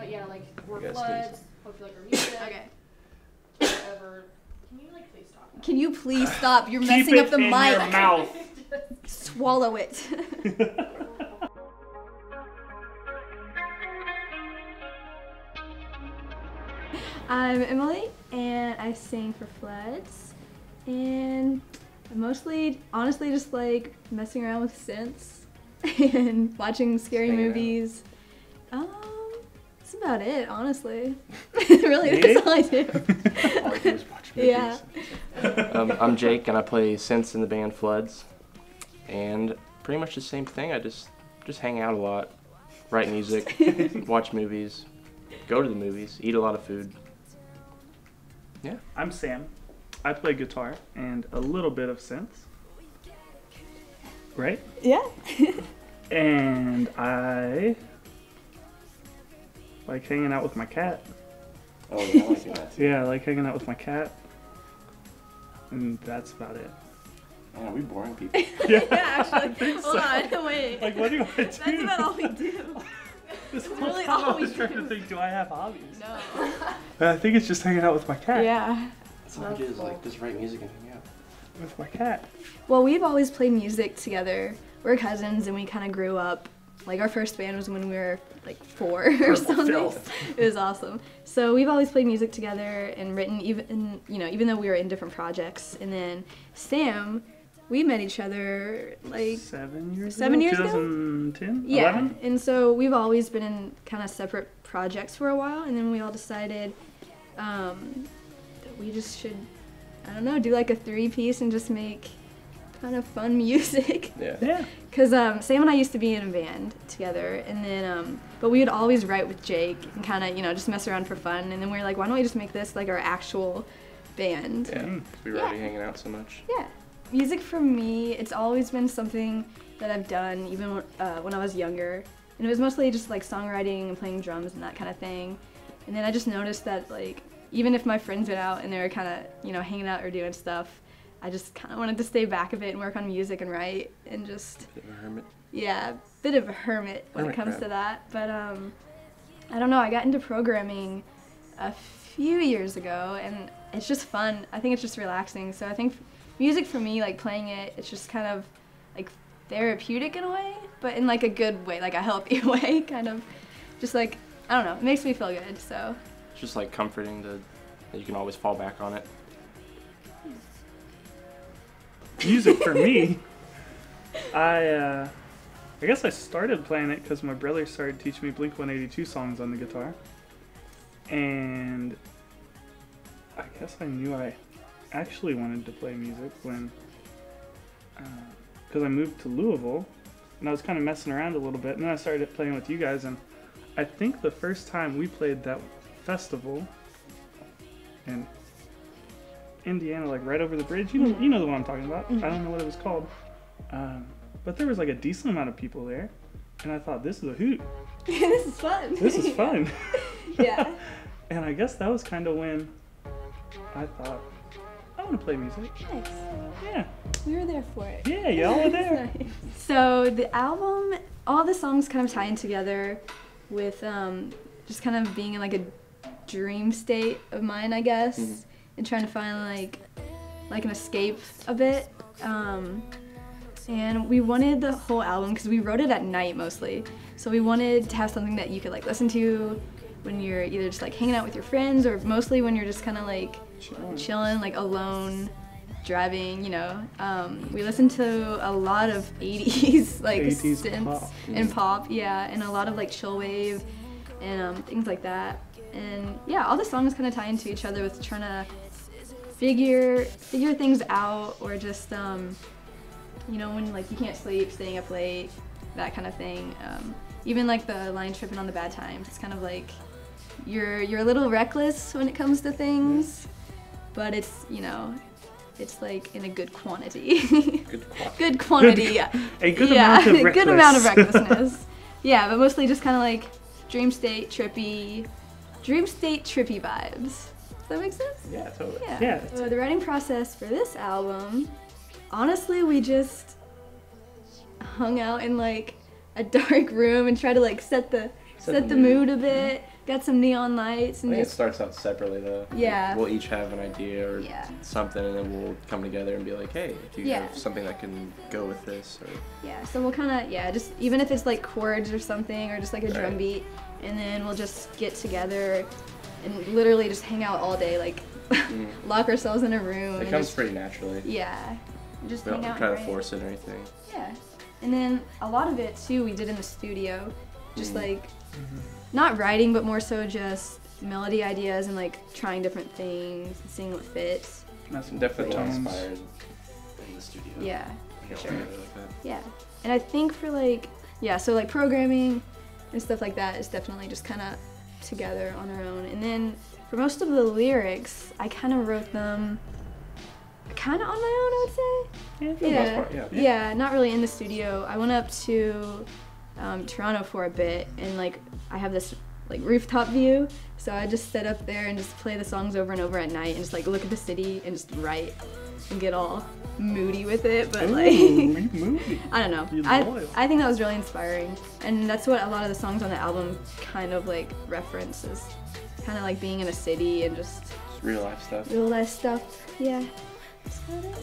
But yeah, like we're You guys Floods. Hope you like our music. Okay. Whatever. Can you like please stop? Can you please stop? You're Keep messing it up the in mic. your mouth. Swallow it. I'm Emily, and I sing for Floods, and I mostly, honestly, just like messing around with synths and watching scary movies. That's about it, honestly. Really, that's all I do. All I do is watch movies. Yeah. I'm Jake, and I play synths in the band Floods, and pretty much the same thing. I just hang out a lot, write music, watch movies, go to the movies, eat a lot of food. Yeah. I'm Sam. I play guitar and a little bit of synths. Right? Yeah. And I like hanging out with my cat. Oh, yeah, I like doing that too. Yeah, I like hanging out with my cat. And that's about it. Man, are we boring people? Yeah, actually. Hold on, wait. Like, what do I do? That's about all we do. This whole really time all I was we trying do. to think, do I have hobbies? No. I think it's just hanging out with my cat. Yeah. That's all I do is like just write music and hang out. With my cat. Well, we've always played music together. We're cousins, and we kind of grew up. Like, our first band was when we were like 4 or something. filth. It was awesome. So we've always played music together and written, even though we were in different projects. And then Sam, we met each other like 7 years 7 years ago? 2010? Yeah, 11? and so we've always been in kind of separate projects for a while, and then we all decided that we just should, I don't know, do like a 3-piece and just make kind of fun music. Yeah. Yeah. Because Sam and I used to be in a band together, and then, but we would always write with Jake and kind of, just mess around for fun, and then we were like, why don't we just make this like our actual band? Yeah. 'Cause we were already hanging out so much. Yeah. Music for me, it's always been something that I've done even when I was younger. And it was mostly just like songwriting and playing drums and that kind of thing. And then I just noticed that like, even if my friends went out and they were kind of, hanging out or doing stuff, I just kind of wanted to stay back a bit and work on music and write and just, Bit of a hermit. yeah, bit of a hermit when it Hermit comes crab. to that. But I don't know, I got into programming a few years ago, and it's just fun. I think it's just relaxing. So I think music for me, like playing it, it's just kind of like therapeutic in a way, but in like a good way, like a healthy way, kind of. Just like, I don't know, it makes me feel good, so. It's just like comforting that you can always fall back on it. Music for me, I guess I started playing it because my brother started teaching me Blink-182 songs on the guitar. And I guess I knew I actually wanted to play music when, because I moved to Louisville, and I was kind of messing around a little bit, and then I started playing with you guys, and I think the first time we played that festival in Indiana, like right over the bridge, you know the one I'm talking about. I don't know what it was called, but there was like a decent amount of people there, and I thought, this is a hoot. This is fun. This is fun. Yeah. And I guess that was kind of when I thought, I want to play music. Nice. Yeah. We were there for it. Yeah, y'all were there. Nice. So the album, all the songs kind of tie in together with just kind of being in like a dream state of mine, I guess, and trying to find like an escape a bit. And we wanted the whole album, because we wrote it at night mostly, so we wanted to have something that you could like listen to when you're either just like hanging out with your friends, or mostly when you're just kind of like chilling, like alone, driving, We listened to a lot of 80s like 80s synths pop. and pop, yeah, and a lot of like chill wave and things like that. And yeah, all the songs kind of tie into each other with trying to figure things out, or just when like you can't sleep, staying up late, that kind of thing. Even like the line tripping on the bad times, it's kind of like you're a little reckless when it comes to things, but it's it's like in a good quantity. Good quantity, yeah. A good amount of a good amount of recklessness. Yeah, but mostly just kind of like dream state trippy vibes. Does that make sense? Yeah, totally. Yeah. So the writing process for this album, honestly, we just hung out in like a dark room and tried to like set the mood a bit. got some neon lights I and think it just starts out separately though. Yeah. Like, we'll each have an idea or Yeah. something, and then we'll come together and be like, hey, do you Yeah. have something that can go with this? Or yeah. So we'll kind of just even if it's like chords or something or just like a drum Right. beat, and then we'll just get together and literally just hang out all day, like lock ourselves in a room. it and comes just, pretty naturally. yeah, just We hang don't out. try and to write. force it or anything. Yeah, and then a lot of it too we did in the studio, just Mm. like not writing, but more so just melody ideas and like trying different things and seeing what fits. Messing with Definitely the tones. inspired in the studio. Yeah, Yeah, sure. really like that. yeah. And I think for like so like programming and stuff like that is definitely just kind of together on our own. And then for most of the lyrics, I kind of wrote them kind of on my own, I would say. Yeah, For the most part, yeah. Yeah, not really in the studio. I went up to Toronto for a bit, and like I have this like rooftop view, so I just sit up there and just play the songs over and over at night, and just like look at the city and just write and get all moody with it. But like Ooh, movie. I don't know. You I loyal. think that was really inspiring, and that's what a lot of the songs on the album kind of like references, kind of like being in a city and just Just real life stuff. real life stuff. Yeah. That's about it.